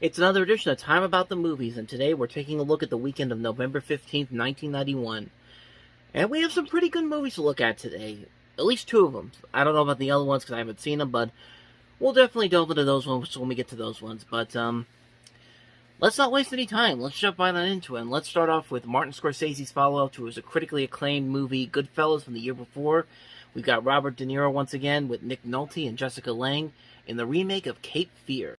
It's another edition of Time About the Movies, and today we're taking a look at the weekend of November 15th, 1991. And we have some pretty good movies to look at today. At least two of them. I don't know about the other ones because I haven't seen them, but we'll definitely delve into those ones when we get to those ones. But let's not waste any time. Let's jump right on into it. And let's start off with Martin Scorsese's follow-up to his critically acclaimed movie, Goodfellas, from the year before. We've got Robert De Niro once again with Nick Nolte and Jessica Lange in the remake of Cape Fear.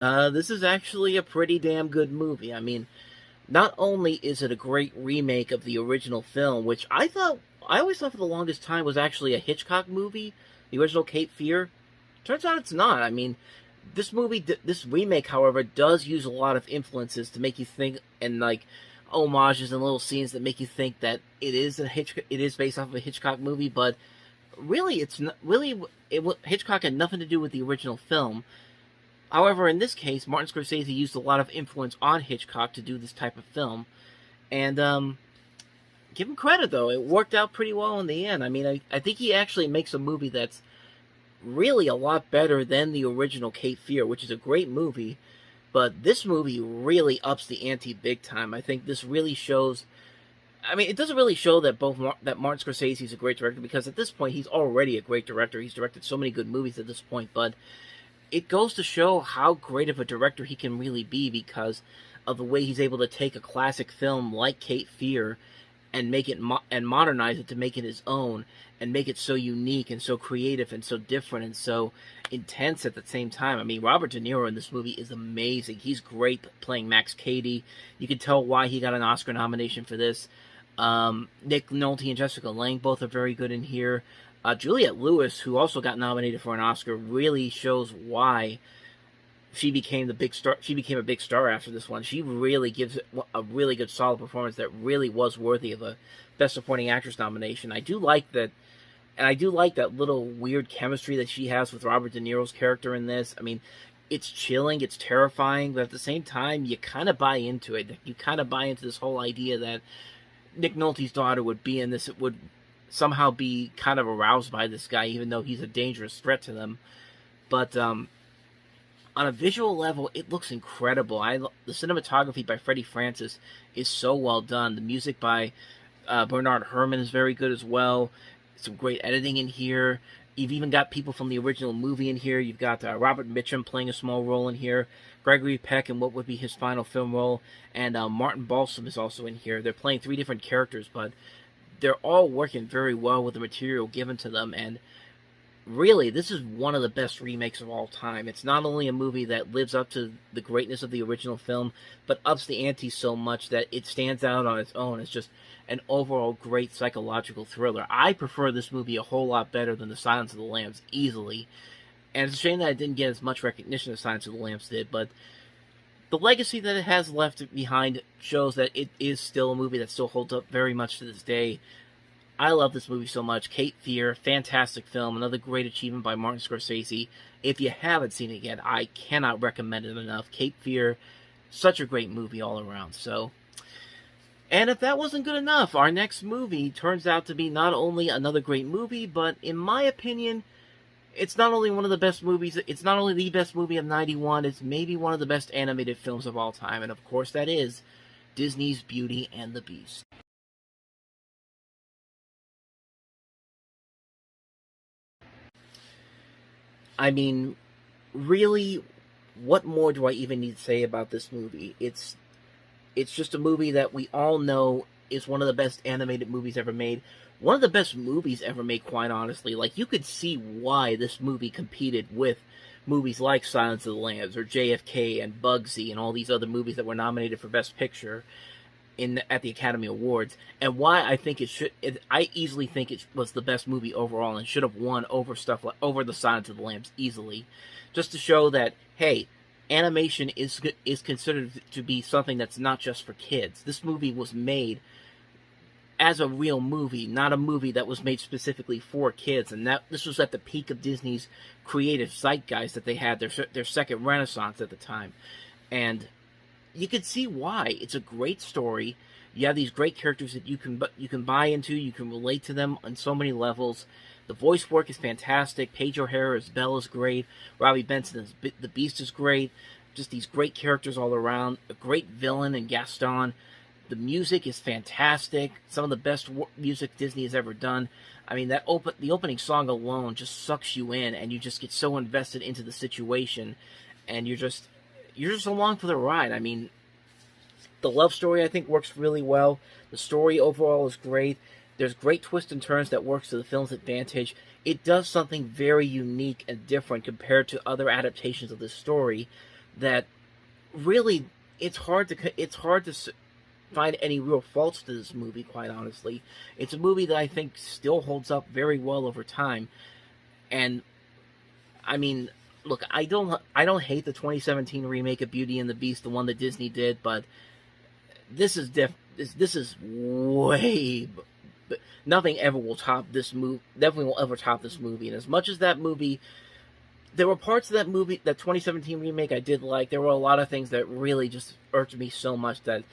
This is actually a pretty damn good movie. I mean, not only is it a great remake of the original film, which I always thought for the longest time was actually a Hitchcock movie, the original Cape Fear. Turns out it's not. I mean, this remake, however, does use a lot of influences to make you think, and like homages and little scenes that make you think that it is based off of a Hitchcock movie, but really, it's not. Hitchcock had nothing to do with the original film. However, in this case, Martin Scorsese used a lot of influence on Hitchcock to do this type of film. And, give him credit, though. It worked out pretty well in the end. I mean, I think he actually makes a movie that's really a lot better than the original Cape Fear, which is a great movie. But this movie really ups the ante big time. I think this really shows... I mean, it doesn't really show that that Martin Scorsese is a great director, because at this point, he's already a great director. He's directed so many good movies at this point, but it goes to show how great of a director he can really be because of the way he's able to take a classic film like Cape Fear and make it and modernize it to make it his own and make it so unique and so creative and so different and so intense at the same time. I mean, Robert De Niro in this movie is amazing. He's great playing Max Cady. You can tell why he got an Oscar nomination for this. Nick Nolte and Jessica Lange both are very good in here. Juliette Lewis, who also got nominated for an Oscar, really shows why she became a big star after this one. She really gives a really good, solid performance that really was worthy of a Best Supporting Actress nomination. I do like that, and I do like that little weird chemistry that she has with Robert De Niro's character in this. I mean, it's chilling, it's terrifying, but at the same time, you kind of buy into it. You kind of buy into this whole idea that Nick Nolte's daughter would be in this. It would somehow be kind of aroused by this guy, even though he's a dangerous threat to them. But on a visual level, it looks incredible. The cinematography by Freddie Francis is so well done. The music by Bernard Herrmann is very good as well. Some great editing in here. You've even got people from the original movie in here. You've got Robert Mitchum playing a small role in here. Gregory Peck in what would be his final film role. And Martin Balsam is also in here. They're playing three different characters, but they're all working very well with the material given to them, and really, this is one of the best remakes of all time. It's not only a movie that lives up to the greatness of the original film, but ups the ante so much that it stands out on its own as just an overall great psychological thriller. I prefer this movie a whole lot better than The Silence of the Lambs, easily. And it's a shame that it didn't get as much recognition as Silence of the Lambs did, but the legacy that it has left behind shows that it is still a movie that still holds up very much to this day. I love this movie so much. Cape Fear, fantastic film, another great achievement by Martin Scorsese. If you haven't seen it yet, I cannot recommend it enough. Cape Fear, such a great movie all around. So, and if that wasn't good enough, our next movie turns out to be not only another great movie, but in my opinion, it's not only one of the best movies, it's not only the best movie of 91, it's maybe one of the best animated films of all time, and of course that is Disney's Beauty and the Beast. I mean, really, what more do I even need to say about this movie? It's just a movie that we all know is one of the best animated movies ever made. One of the best movies ever made, quite honestly. Like, you could see why this movie competed with movies like Silence of the Lambs or JFK and Bugsy and all these other movies that were nominated for Best Picture at the Academy Awards, and why I think I easily think it was the best movie overall and should have won over The Silence of the Lambs easily, just to show that, hey, animation is considered to be something that's not just for kids. This movie was made as a real movie, not a movie that was made specifically for kids, and this was at the peak of Disney's creative zeitgeist that they had, their second renaissance at the time, and you can see why. It's a great story. You have these great characters that you can buy into, you can relate to them on so many levels. The voice work is fantastic. Paige O'Hara as Belle is great. Robbie Benson as the Beast is great. Just these great characters all around. A great villain in Gaston. The music is fantastic. Some of the best music Disney has ever done. I mean, the opening song alone just sucks you in, and you just get so invested into the situation, and you're just along for the ride. I mean, the love story, I think, works really well. The story overall is great. There's great twists and turns that works to the film's advantage. It does something very unique and different compared to other adaptations of this story that really, it's hard to find any real faults to this movie, quite honestly. It's a movie that I think still holds up very well over time. And I mean, look, I don't hate the 2017 remake of Beauty and the Beast, the one that Disney did, but this is way nothing ever will top this movie. Definitely will ever top this movie. And as much as that movie, there were parts of that movie, that 2017 remake, I did like. There were a lot of things that really just irked me so much that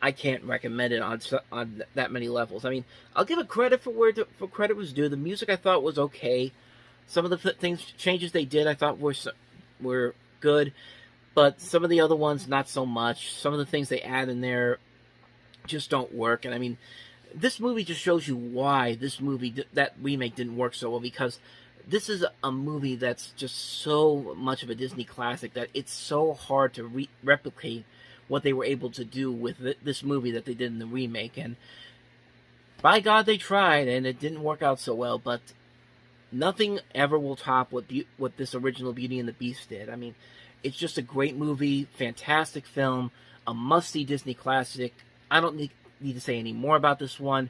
I can't recommend it on that many levels. I mean, I'll give it credit for for credit was due. The music I thought was okay. Some of the changes they did I thought were good, but some of the other ones not so much. Some of the things they add in there just don't work. And I mean, this movie just shows you why that remake didn't work so well, because this is a movie that's just so much of a Disney classic that it's so hard to replicate what they were able to do with this movie that they did in the remake. And by God, they tried, and it didn't work out so well, but nothing ever will top what this original Beauty and the Beast did. I mean, it's just a great movie, fantastic film, a must-see Disney classic. I don't need to say any more about this one.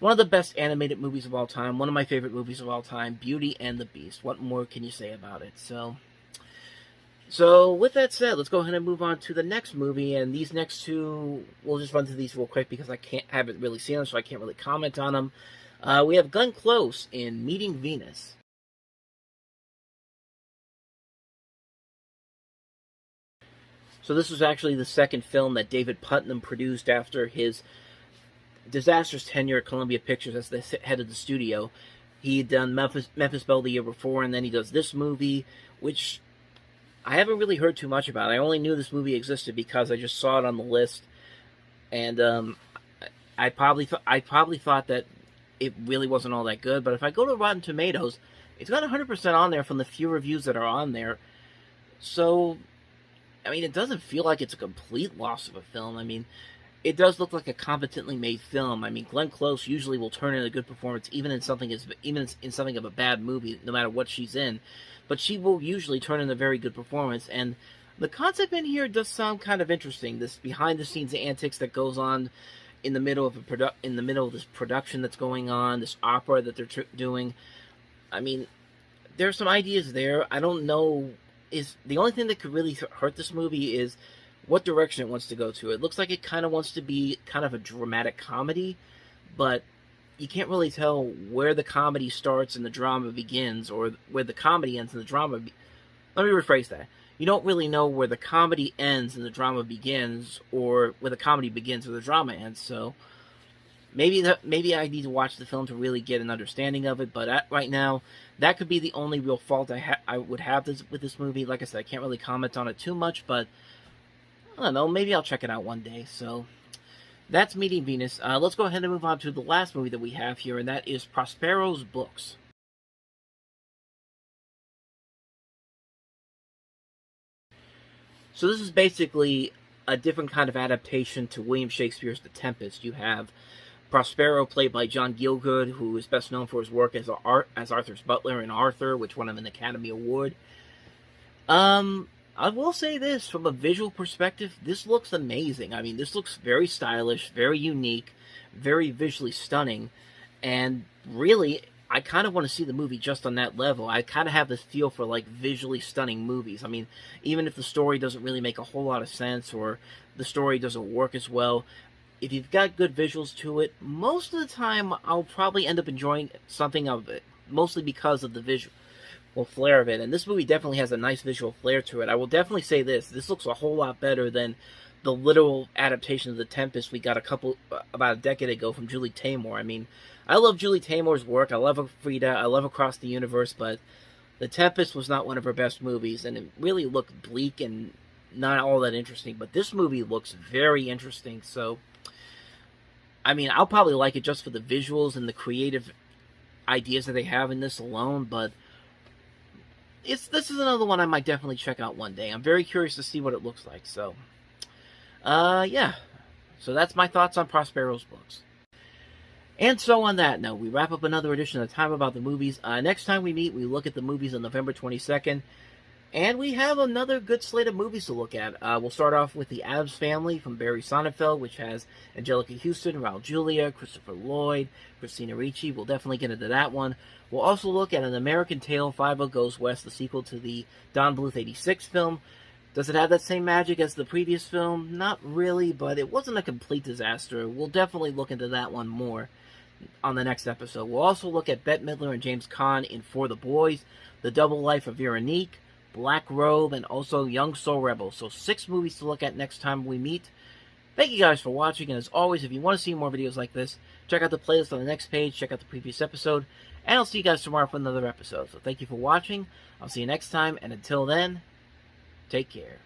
One of the best animated movies of all time, one of my favorite movies of all time, Beauty and the Beast. What more can you say about it? So with that said, let's go ahead and move on to the next movie, and these next two, we'll just run through these real quick because I haven't really seen them, so I can't really comment on them. We have Glenn Close in Meeting Venus. So this was actually the second film that David Putnam produced after his disastrous tenure at Columbia Pictures as the head of the studio. He had done Memphis Belle the year before, and then he does this movie, which I haven't really heard too much about. I only knew this movie existed because I just saw it on the list, and I probably thought that it really wasn't all that good. But if I go to Rotten Tomatoes, it's got 100% on there from the few reviews that are on there. So, I mean, it doesn't feel like it's a complete loss of a film. I mean, it does look like a competently made film. I mean, Glenn Close usually will turn in a good performance, even in something of a bad movie, no matter what she's in. But she will usually turn in a very good performance. And the concept in here does sound kind of interesting. This behind-the-scenes antics that goes on in the middle of this production that's going on, this opera that they're doing. I mean, there's some ideas there. I don't know. Is the only thing that could really hurt this movie is what direction it wants to go to. It looks like it kind of wants to be kind of a dramatic comedy, but you can't really tell where the comedy starts and the drama begins, or where the comedy ends and the drama. Let me rephrase that. You don't really know where the comedy ends and the drama begins, or where the comedy begins or the drama ends. So maybe I need to watch the film to really get an understanding of it. But right now, that could be the only real fault I would have with this movie. Like I said, I can't really comment on it too much, but I don't know. Maybe I'll check it out one day. So that's Meeting Venus. Let's go ahead and move on to the last movie that we have here, and that is Prospero's Books. So this is basically a different kind of adaptation to William Shakespeare's The Tempest. You have Prospero, played by John Gielgud, who is best known for his work as Arthur's butler in Arthur, which won him an Academy Award. I will say this, from a visual perspective, this looks amazing. I mean, this looks very stylish, very unique, very visually stunning, and really, I kind of want to see the movie just on that level. I kind of have this feel for, like, visually stunning movies. I mean, even if the story doesn't really make a whole lot of sense, or the story doesn't work as well, if you've got good visuals to it, most of the time, I'll probably end up enjoying something of it, mostly because of the visual flair of it. And this movie definitely has a nice visual flair to it. I will definitely say this looks a whole lot better than the literal adaptation of The Tempest we got about a decade ago from Julie Taymor. I mean, I love Julie Taymor's work. I love Frida. I love Across the Universe, but The Tempest was not one of her best movies, and it really looked bleak and not all that interesting. But this movie looks very interesting, so I mean, I'll probably like it just for the visuals and the creative ideas that they have in this alone, but this is another one I might definitely check out one day. I'm very curious to see what it looks like, so yeah. So that's my thoughts on Prospero's books. And so on that note, we wrap up another edition of Time About the Movies. Next time we meet, we look at the movies on November 22nd. And we have another good slate of movies to look at. We'll start off with The Addams Family from Barry Sonnenfeld, which has Angelica Houston, Raul Julia, Christopher Lloyd, Christina Ricci. We'll definitely get into that one. We'll also look at An American Tail, 5 Goes West, the sequel to the Don Bluth 86 film. Does it have that same magic as the previous film? Not really, but it wasn't a complete disaster. We'll definitely look into that one more on the next episode. We'll also look at Bette Midler and James Caan in For the Boys, The Double Life of Veronique, Black Robe, and also Young Soul Rebel. So 6 movies to look at next time we meet. Thank you guys for watching, and as always, if you want to see more videos like this, check out the playlist on the next page, check out the previous episode, and I'll see you guys tomorrow for another episode. So thank you for watching, I'll see you next time, and until then, take care.